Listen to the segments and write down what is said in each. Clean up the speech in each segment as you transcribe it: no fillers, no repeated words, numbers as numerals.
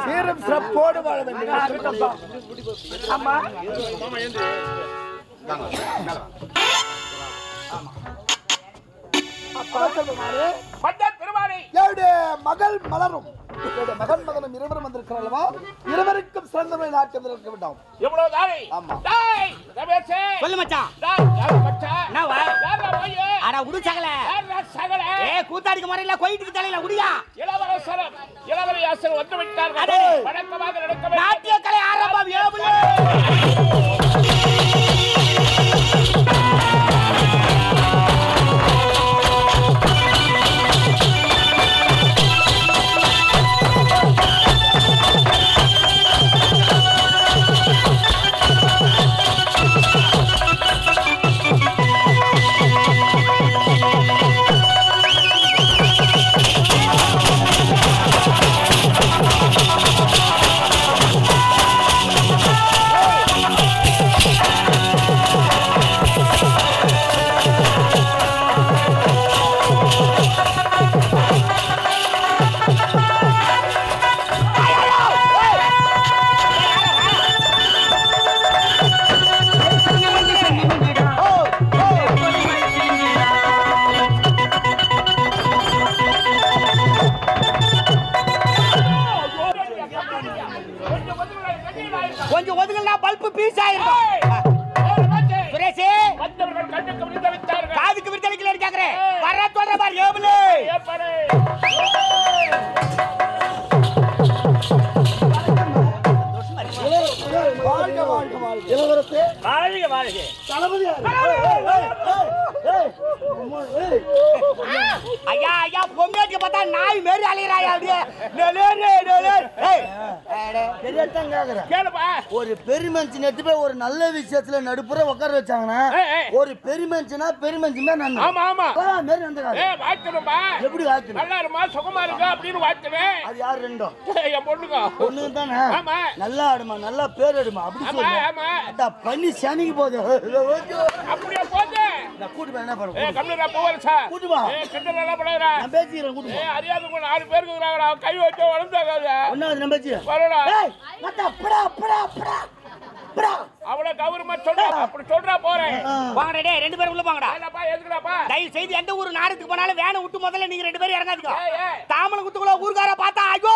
Serum சிறப்போடு வாழ வேண்டும். அம்மா மகள் மலரும் மகன் மகனும் இருவரும் வந்திருக்கிறல்லவா, இருவருக்கும் சிறந்த நாட்டியம் இருக்க விட்டோம். எவ்வளவு தாரை? ஆமா. டேய் ரமேஷ் சொல்லு மச்சான். டேய் யார் மச்சான்? நான் வா. யாரா போய்? அட உடு சகல. யாரா சகல? கூத்தாடிக்கு மறையில கோயிலுக்கு தலையில உடியா. இளவரசர் இளவரசர் வந்து விட்டார்கள். வணக்கமாக நடக்க வேண்டும். நாட்டிய கலை ஆரம்பம் ஏவுலே. கொஞ்சம் ஒதுங்கலாம் பல்பு பீஸ் ஆயிருக்கும். சுரேஷ் வந்தவர்கள் கண்ணுக்கு விருந்த விட்டார்கள், காதுக்கு விருந்தளிக்கல கேக்குறேன். வர சொல்ற பாரு ஏவுலே ஏப்பாடு. வாழ்க வாழ்க வாழ்க இளவரசே, வாழ்க வாழ்க தளபதி. ஐயா ஐயா பொங்கேட்டி பார்த்தா நாய் மேரி அலையறாயா அப்படியே. நெலேரே நெலே. ஏய் பெரியத்தான் கேக்குறேன். கேளுப்பா. ஒரு பெருமனுஷன் எடுத்து போய் ஒரு நல்ல விஷயத்துல நடுப்புற உட்கார வச்சாங்கன்னா ஒரு பெருமனுஷனா பெருமனுஷன் தான். ஆமா ஆமா மேரி வந்தாங்க. ஏய் வாய்க்கணும்பா. எப்படி வாய்க்கணும்? நல்லா இருமா சுகமா இருக்க அப்படின்னு வாய்க்கவேன். அது யார் ரெண்டும்? என் பொண்ணுங்க. பொண்ணுங்க தானே? ஆமா. நல்லா ஆடுமா, நல்லா பேர் எடுமா அப்படி ஆமா சொல்லு. ஆமா. அட பண்ணி சனிக்கு போகுது. அப்படியே போதே. நான் கூட்டி போய் என்ன பண்ணுவேன்? ஏய் கம்மிரா போவல்சா. கூட்டி வா. ஏய் கிட்ட நல்லா படறா. நான் பேசிறேன் கூட்டி வா. ஏய் அறியாதவங்க 4 பேர் இருக்கறாங்கடா, கை வச்சு வளர்ந்தாங்க. ஒண்ணாவது நம்பச்சி. வரடா. ஏய் மத்த படா படா படா படா வாங்கடா டேய் ரெண்டு பேரும் உள்ள வாங்கடா. என்னப்பா எதுக்குடாப்பா? தயவு செய்து எந்த ஊர் நாடுக்கு போனாலும் வேனை விட்டு முதல்ல நீங்க ரெண்டு பேரும் இறங்காதீங்க. தாமலங்குத்துக்குள்ள ஊர்கார பார்த்தா ஐயோ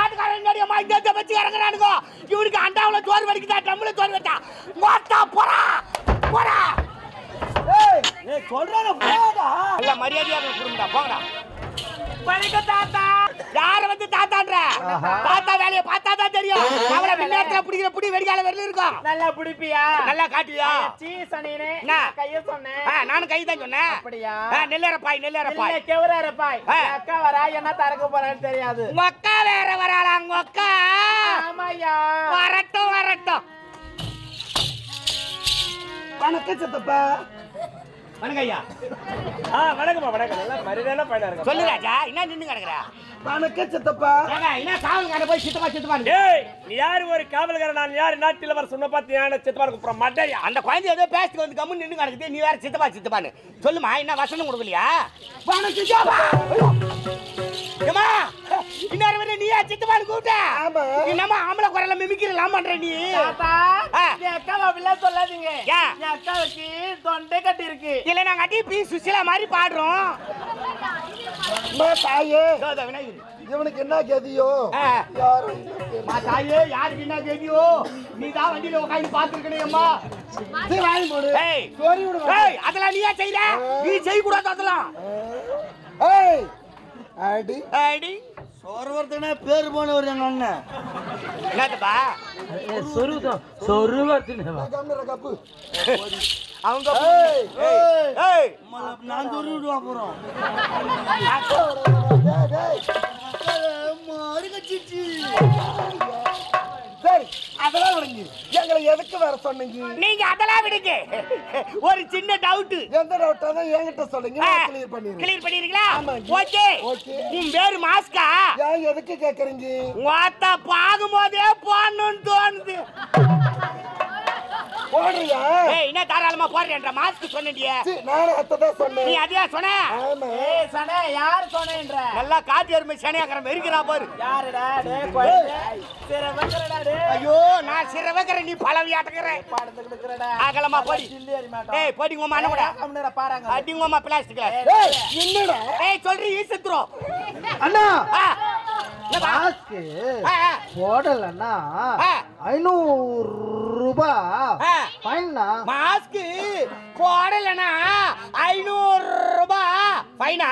ஆட்டுக்காரன் என்னடி அம்மா இங்க வச்சு இறங்குறானுங்க. இவனுக்கு அண்டாவுல சோறு வடிக்குதா டம்முல சோறு வச்சா மொத்தா போடா போடா. ஏய் சொல்றேன் போடா. இல்ல மரியாதையாக குடுங்கடா போங்கடா. வணக்கம் தாத்தா. யார வந்து தாத்தான்ற? தாத்தா வேலைய பார்த்தா தான் தெரியும். அவள பின்னேட்ல புடிக்கிற புடி வெடிகால வெல்ல இருக்கும். நல்லா புடிப்பியா? நல்லா காட்டுவியா? சீஸ் அண்ணே நான் கைய சொன்னேன். நானும் கை தான் சொன்னேன். அப்படியே நெல்லற பாய் இல்ல கெவரற பாய். அக்கா வரா என்ன தரக்க போறான்னு தெரியாது. உங்க அக்கா வேற வராளா உங்க அக்கா? ஆமாயா. வரட்டும். வணக்கம் சித்தப்பா. வணக்கம் ஐயா. வணக்கம்மா வணக்கம். நல்லா மரியாதையான பையனா இருக்கு. சொல்லு ராஜா என்ன நின்னு கிடக்குற? வணக்கம் சித்தப்பா. என்ன காவல்கார போய் சித்தப்பா டேய் நீ யார் ஒரு காவல்கார நான் யார் நாட்டில வர சொன்ன பாத்து நான் சித்தப்பா கூப்பிடுற மாட்டேயா. அந்த குழந்தை ஏதோ பேசிட்டு வந்து கம்மு நின்னு கிடக்குது. நீ வேற சித்தப்பான்னு சொல்லுமா. என்ன வசனம் கொடுக்கலையா? வணக்கம் ஜோபா. ஏமா இன்னொரு வரை நீயா சித்தப்பான்னு கூப்பிட்ட? ஆமா. என்னமா ஆம்பளை குரல்ல மிமிக்கிறலாம் பண்ற நீ? தாத்தா என் அக்காவை அப்படிலாம் சொல்லாதீங்க. என் அக்காவுக்கு தொண்டை கட்டி இருக்கு. இல்ல நாங்க அடி பி சுசிலா மாதிரி பாடுறோம். தாயே விநாயகர் இவனுக்கு என்ன கதியோ யாரும் தாயே யாருக்கு என்ன கதியோ? நீ தான் வண்டியில உட்காந்து பாத்துருக்கணும் அம்மா. வாங்கி போடு. சோரி விடு. அதெல்லாம் நீயா செய்யற? நீ செய்ய கூடாது அதெல்லாம். அடி சோறுவர்த்தனே பேர் போனவர் எங்க அண்ணன். என்னப்பா? சொருவர்த்தனே கப்பு அவங்க நான் சொரு விடுவா போறோம். சரி அதெல்லாம் விடுங்க. எங்களை எதுக்கு வேற சொன்னீங்க? நீங்க அதெல்லாம் விடுங்க. ஒரு சின்ன டவுட். எந்த டவுட்டா தான் என்கிட்ட சொல்லுங்க. கிளியர் பண்ணிடுறேன். கிளியர் பண்ணிடுறீங்களா? ஓகே. உன் பேரு மாஸ்கா? ஏன் எதுக்கு கேக்குறீங்க? வாத்தா பாக்கும்போதே போடணும்னு தோணுது. போடுறியா? ஏய் என்ன தாராளமா போடுறேன்ற மாஸ்க் சொன்னடியே. நானே அதான் சொன்னேன். நீ அதையா சொன்ன? ஆமா. ஏய் சனே யார் சொன்னேன்ற? நல்லா காட்டி எருமை சனியாக்கற வெறிக்கிறா பாரு. யாருடா டேய் கோயிலே சிரவக்கறடா டேய். ஐயோ நான் சிரவக்கற நீ பலவியாட்டக்கற. பாடத்துக்கு இருக்கறடா. அகலமா போடி. சில்லேரி மாட்டோம். ஏய் போடிங்க மானே கூட. கம்னேரா பாறாங்க. அடிங்கோமா பிளாஸ்டிக்ல. ஏய் என்னடா? ஏய் சொல்றீ ஈசத்ரோ. அண்ணா மாஸ்க் போடலன்னா 500 ரூபாய் ஃபைனா. மாஸ்க் போடலனா 500 ரூபாய் ஃபைனா?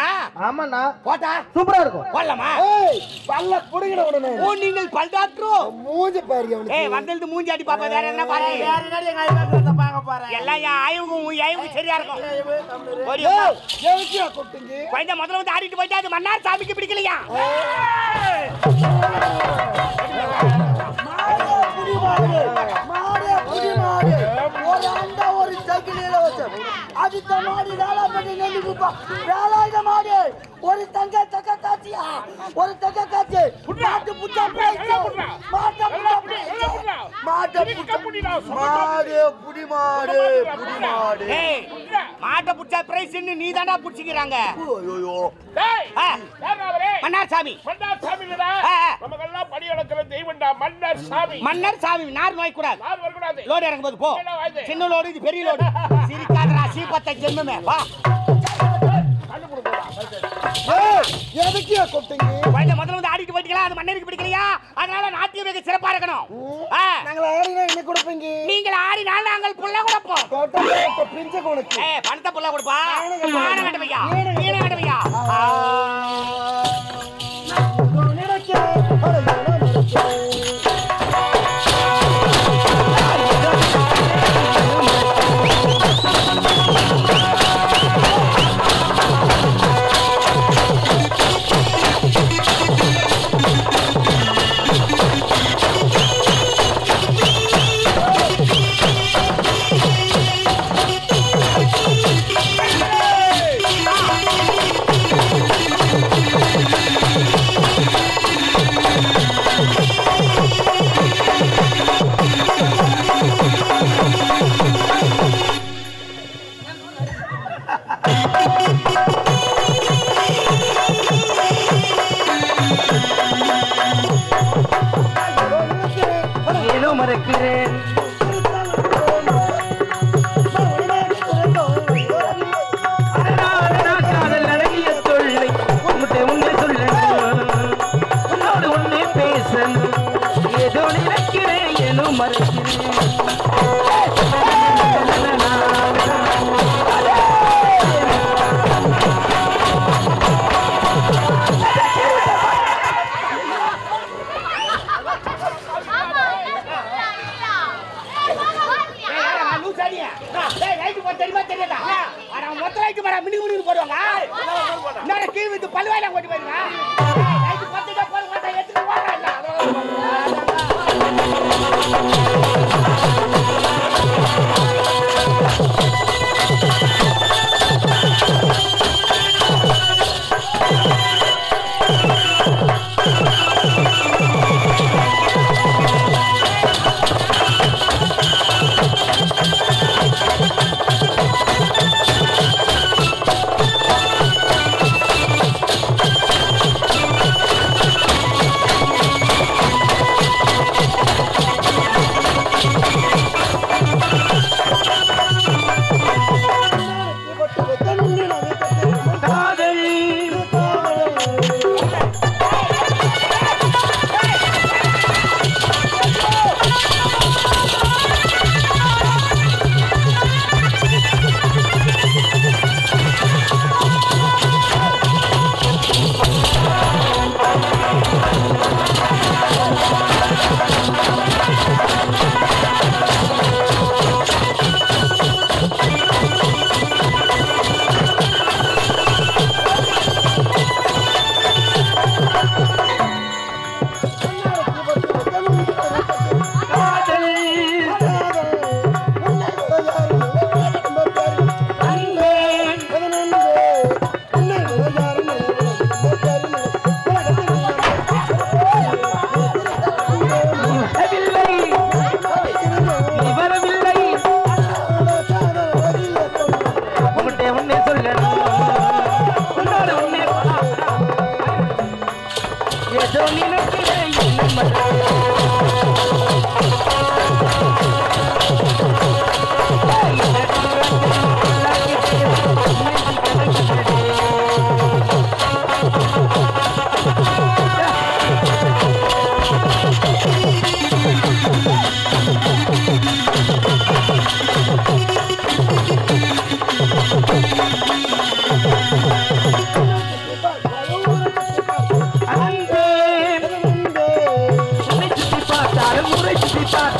ஆமாண்ணா. போட்டா சூப்பரா இருக்கும். போடலாமா? ஏய் பல்ல புடிங்கட உடனே. ஓ நீங்கள் பல் டாக்டரோ? மூஞ்சி பாரு அவனுக்கு. ஏய் வந்தது மூஞ்சி அடி பாப்பா வேற என்ன பாரு. யார் என்னடி எங்க ஐயாக்கு பாக்க போறேன். எல்லாம் யா ஆயுங்க சரியா இருக்கும். ஓடி ஏய் எவக்கியா கொட்டுங்க? கொஞ்சம் முதல்ல வந்து ஆடிட்டு போய்ட்டா அது மன்னார் சாமிக்கு பிடிக்கலையா? மாடு புடி மாடு. ஒரு அண்டா ஒரு சைக்கிளில வச்சு அடித்த மாடு வேளாப்பட்டி நெல்லிக்குப்பா. வேளாயிட மாடு ஒரு தங்க தக்க காட்சியா ஒரு தக்க காட்சி. மாட்டு புட்டா பிரைஸ். மாட்டு புட்டா பிரைஸ். மாட்டு புட்டா மாடு புடி மாடு புடி மாடு. ஏய் மாட்ட புடிச்ச பிரைஸ் நீ தான்டா புடிச்சிக்கறாங்க. ஐயோ டேய் யார் அவரே? மன்னார் சாமி. மன்னார் சாமிடா. நமக்கெல்லாம் படி அளக்கிற தெய்வம்டா மன்னார் சாமி. மன்னார் சாமி நார் நோய் கூடாது. யார் வர கூடாது. லோட் இறங்கும்போது போ. சின்ன லோடு இது பெரிய லோடு. சிரிக்காதடா சீபத்த ஜென்மமே வா. கண்ணு புடுடா. ஏய் எதுக்கியா கொட்டுங்க? கொஞ்சம் முதல்ல வந்து ஆடிட்டு போய்ட்டீங்களா? அது மன்னருக்கு பிடிக்கலையா? அதனால நாட்டியம் வெகு சிறப்பா இருக்கணும். நாங்க ஆடினா என்ன கொடுப்பீங்க? நீங்கள் ஆடினால் நாங்கள் புள்ள கொடுப்போம். கோட்டை பிஞ்ச கொடுக்கு. ஏய் பணத்தை புள்ள கொடுப்பா. நானே கட்டவையா? நீனே கட்டவையா? நான் நினைக்கிறேன் அட நான் நினைக்கிறேன். ஏதோ மறக்கிறேன்.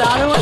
Darling,